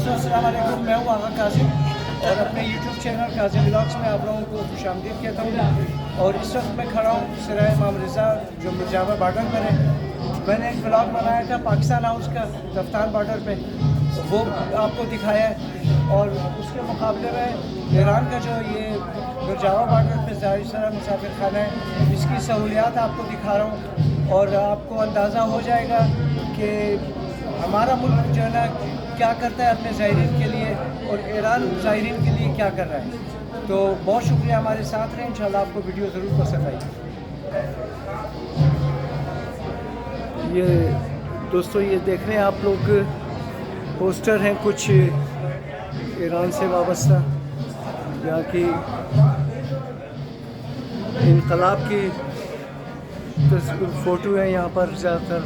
अस्सलाम वालेकुम, मैं हूँ आगा काजिम और अपने यूट्यूब चैनल काजिम व्लॉग्स में आप लोगों को खुशामदीद कहता हूँ। और इस वक्त मैं खड़ा हूँ सराय इमाम रज़ा जो मिर्ज़ापुर बॉर्डर पर है। मैंने एक व्लॉग बनाया था पाकिस्तान हाउस का कफ्तान बॉर्डर पे, वो आपको दिखाया है। और उसके मुकाबले में ईरान का जो ये मिर्ज़ापुर बॉर्डर पे ज़ाहिर मुसाफिर खाना है, इसकी सहूलियात आपको दिखा रहा हूँ। और आपको अंदाज़ा हो जाएगा कि हमारा मुल्क जो है ना क्या करता है अपने ज़ायरीन के लिए और ईरान ज़ायरीन के लिए क्या कर रहा है। तो बहुत शुक्रिया, हमारे साथ रहें, इंशाल्लाह आपको वीडियो ज़रूर पसंद आएगी। ये दोस्तों, ये देख रहे हैं आप लोग, पोस्टर हैं कुछ ईरान से वाबस्ता, यहाँ की इनकलाब की फ़ोटो है यहाँ पर ज़्यादातर।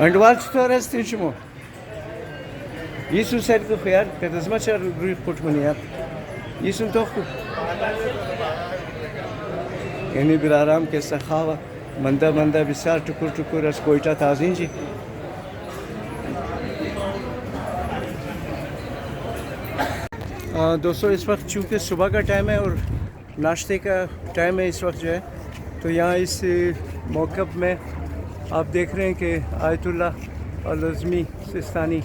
Und was ist das schon? Jesus hat gehört, das macht ja ruhig Portemonnaie. Jesus doch. यानी बिराराम के सखावा मंदा मंदा बिसार टुकुर टुकुर रस कोयटा ताज़ीन जी। दोस्तों, इस वक्त चूँकि सुबह का टाइम है और नाश्ते का टाइम है इस वक्त जो है, तो यहाँ इस मौक़िफ़ में आप देख रहे हैं कि आयतुल्लाह अल-अज़मी सिस्तानी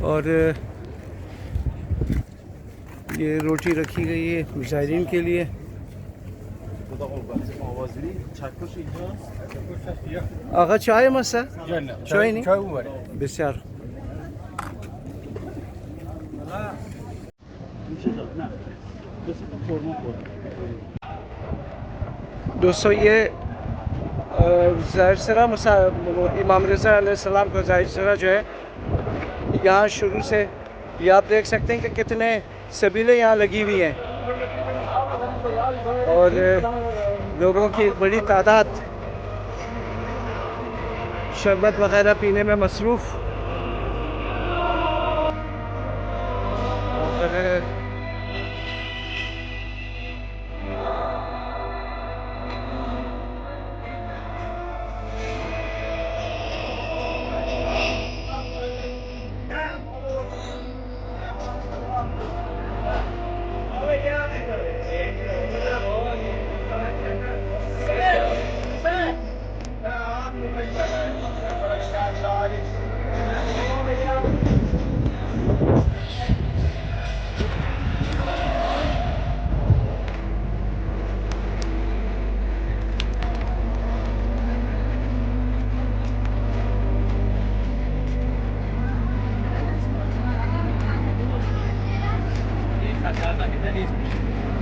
और ये रोटी रखी गई है ज़ायरीन के लिए। आगा चाय मसा चाय नहीं बिस्यार। दोस्तों, ये ज़ाहिर इमाम रज़ा अलैहिस्सलाम का ज़ाहिर जो है, यहाँ शुरू से ये आप देख सकते हैं कि कितने सबीलें यहाँ लगी हुई हैं और लोगों की एक बड़ी तादाद शरबत वगैरह पीने में मसरूफ़।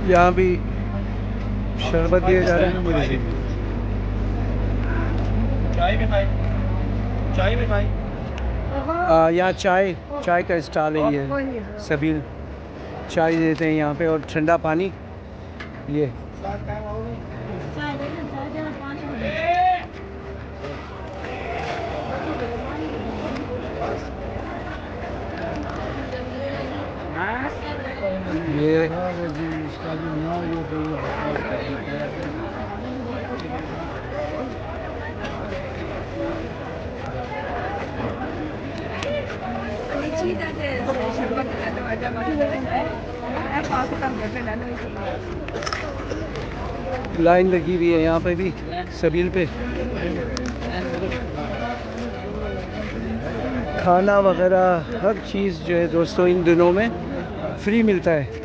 यहाँ भी शरबत दिए जा रहे हैं। चाय भी भाई यहाँ चाय का स्टॉल है, ये सबील चाय देते हैं यहाँ पे और ठंडा पानी। ये लाइन लगी हुई है यहाँ पे भी सबील पे। खाना वगैरह हर चीज़ जो है दोस्तों इन दिनों में फ्री मिलता है।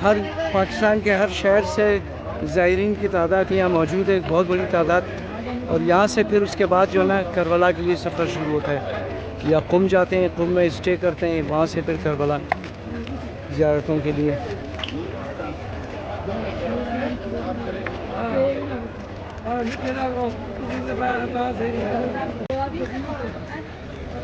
हर पाकिस्तान के हर शहर से ज़ायरीन की तादाद यहाँ मौजूद है, बहुत बड़ी तादाद। और यहाँ से फिर उसके बाद जो है ना करबला के लिए सफ़र शुरू होता है, या कुम जाते हैं, कुम में स्टे करते हैं, वहाँ से फिर करबला ज़ियारतों के लिए।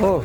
हो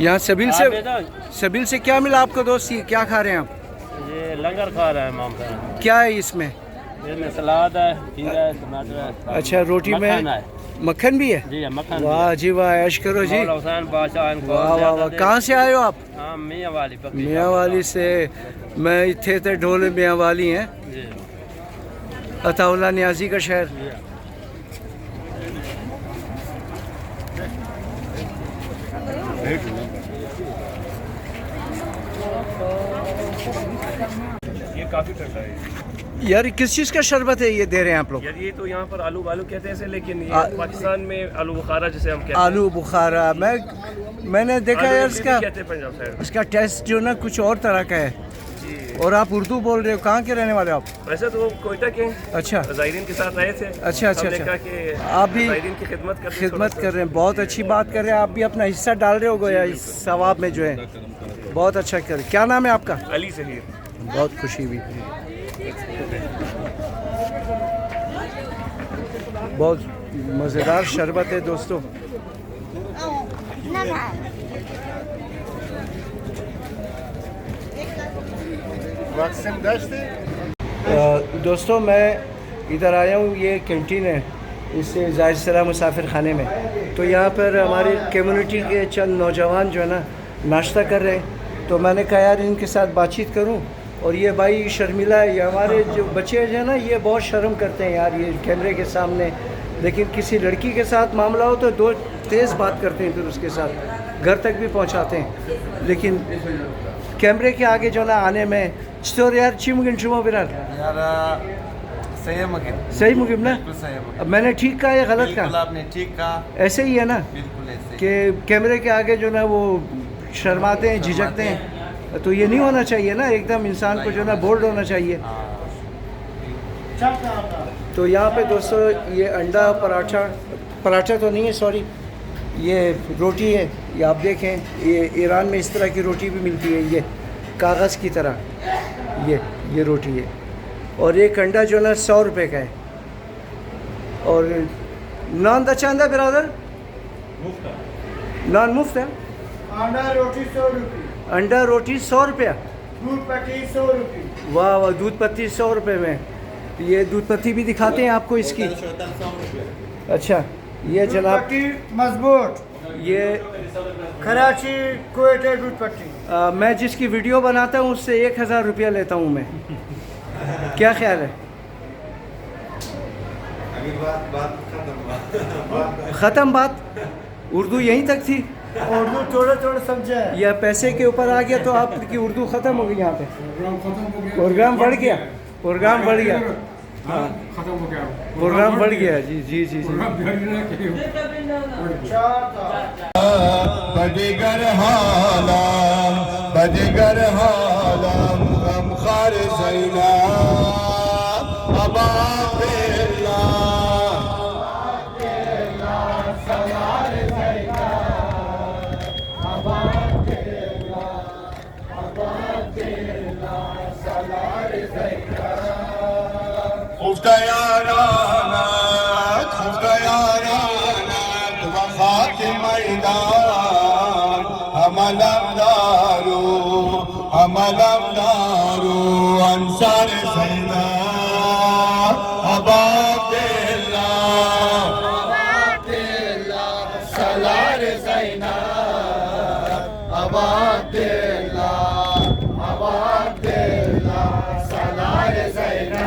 यहाँ सबील से क्या मिला आपको दोस्त? ये क्या खा रहे हैं आप? ये लंगर खा रहे हैं माम साहब। क्या है इसमें? इसमें सलाद है, खीरा है, टमाटर है। अच्छा, रोटी में मक्खन भी है? जी मक्खन। वाह जी वाह, ऐश करो जी। वाह वाह वाह। कहाँ से आए हो आप? मियाँ वाली। मियाँ वाली से। मैं इतने थे ढोल मियाँ वाली हैं, अताउल्ला नियाजी का शहर। ये काफी ठंडा है यार। किस चीज़ का शरबत है ये दे रहे हैं आप लोग? यार ये तो यहाँ पर आलू बालू कहते हैं इसे, लेकिन ये पाकिस्तान में आलू बुखारा जिसे हम कहते हैं। आलू बुखारा मैंने देखा यार इसका कहते हैं पंजाब साइड। इसका टेस्ट जो ना कुछ और तरह का है। और आप उर्दू बोल रहे हो, कहाँ के रहने वाले हो आप? वैसे तो कोयटा के। अच्छा, ज़ायरीन के साथ आए थे। अच्छा अच्छा अच्छा। आप भी ज़ायरीन की खिदमत कर रहे हैं, बहुत अच्छी बात कर रहे हैं। आप भी अपना हिस्सा डाल रहे हो गोया इस सवाब में जो है, बहुत अच्छा कर। क्या नाम है आपका? अली ज़हीर। बहुत खुशी हुई। बहुत मज़ेदार शरबत है दोस्तों। दोस्तों मैं इधर आया हूँ, ये कैंटीन है, इससे जाहिर सरा मुसाफिर खाने में। तो यहाँ पर हमारी कम्युनिटी के चंद नौजवान जो है ना नाश्ता कर रहे हैं, तो मैंने कहा यार इनके साथ बातचीत करूँ। और ये भाई शर्मिला है, ये हमारे जो बच्चे हैं ना ये बहुत शर्म करते हैं यार ये कैमरे के सामने। लेकिन किसी लड़की के साथ मामला हो तो दो तेज़ बात करते हैं, फिर उसके साथ घर तक भी पहुँचाते हैं। लेकिन कैमरे के आगे जो ना आने में चतोर यार ची मुगिन शुमा बिरार यार सही मुगिम ना? अब मैंने ठीक कहा या गलत कहा? आपने ठीक कहा। ऐसे ही है ना बिल्कुल ऐसे कि कैमरे के आगे जो ना वो शर्माते हैं, झिझकते हैं। तो ये नहीं होना चाहिए ना, एकदम इंसान को जो ना बोल्ड होना चाहिए। तो यहाँ पे दोस्तों ये अंडा पराठा तो नहीं है, सॉरी, ये रोटी है। ये आप देखें, ये ईरान में इस तरह की रोटी भी मिलती है, ये कागज़ की तरह ये रोटी है। और एक अंडा जो ना 100 रुपये का है। और नान दा चांदा बिरादर? नान मुफ्त है। अंडा रोटी 100 रुपये। अंडा रोटी 100 रुपया। दूध पत्ती 100 रुपये। वाह वाह, दूध पत्ती 100 रुपये में। ये दूध पत्ती भी दिखाते हैं आपको इसकी। अच्छा, ये जनाब पत्ती मजबूत, ये कराची कोयटा दूध पत्ती। मैं जिसकी वीडियो बनाता हूँ उससे 1000 रुपया लेता हूँ मैं। क्या ख्याल है? ख़त्म बात? उर्दू यहीं तक थी? उर्दू थोड़ा थोड़ा समझा है। या पैसे के ऊपर आ गया तो आपकी उर्दू ख़त्म हो गई यहाँ पे? प्रोग्राम बढ़ गया? प्रोग्राम बढ़ गया? हाँ, प्रोग्राम बढ़ गया। जी जी जी जी। बदिगर हालाम बदिगर हालाम गम खार सैला अबा बेला सलार सैला अबा बेला सलार सैला उसका याराना मैदान हम अलमदारो अंसार सैना अबादिल्ला सलार सैना अबादिल्ला सलार सैना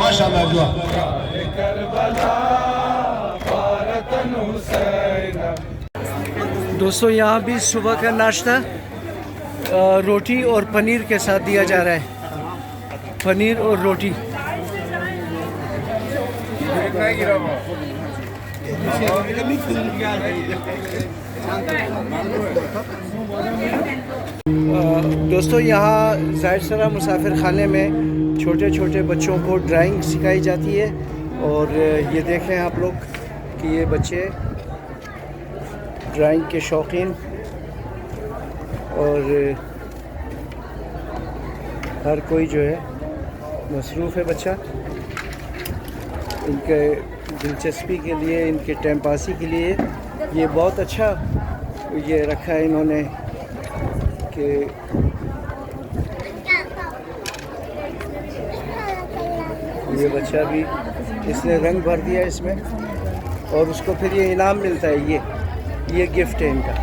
माशाअल्लाह जो दोस्तों यहाँ भी सुबह का नाश्ता रोटी और पनीर के साथ दिया जा रहा है, पनीर और रोटी। दोस्तों यहाँ ज़ाहिर मुसाफिर खाने में छोटे छोटे बच्चों को ड्राइंग सिखाई जाती है और ये देखें आप लोग कि ये बच्चे ड्राइंग के शौकीन और हर कोई जो है मसरूफ़ है बच्चा इनके दिलचस्पी के लिए, इनके टाइम पासी के लिए ये बहुत अच्छा ये रखा है इन्होंने कि ये बच्चा भी इसने रंग भर दिया इसमें और उसको फिर ये इनाम मिलता है, ये गिफ्ट है इनका।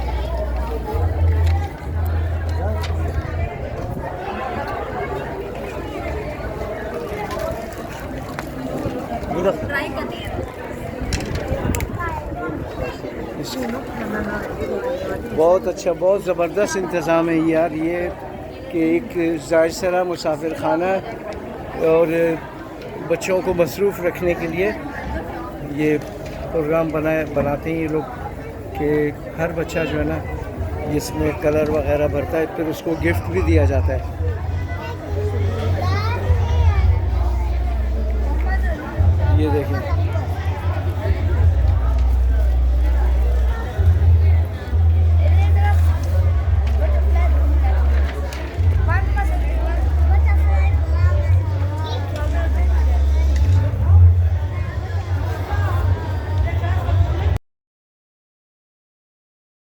बहुत अच्छा, बहुत ज़बरदस्त इंतज़ाम है यार ये कि एक ज़ाहिर मुसाफिर खाना और बच्चों को मसरूफ़ रखने के लिए ये प्रोग्राम बनाते हैं ये लोग कि हर बच्चा जो है ना इसमें कलर वगैरह भरता है, फिर उसको गिफ्ट भी दिया जाता है। ये देखें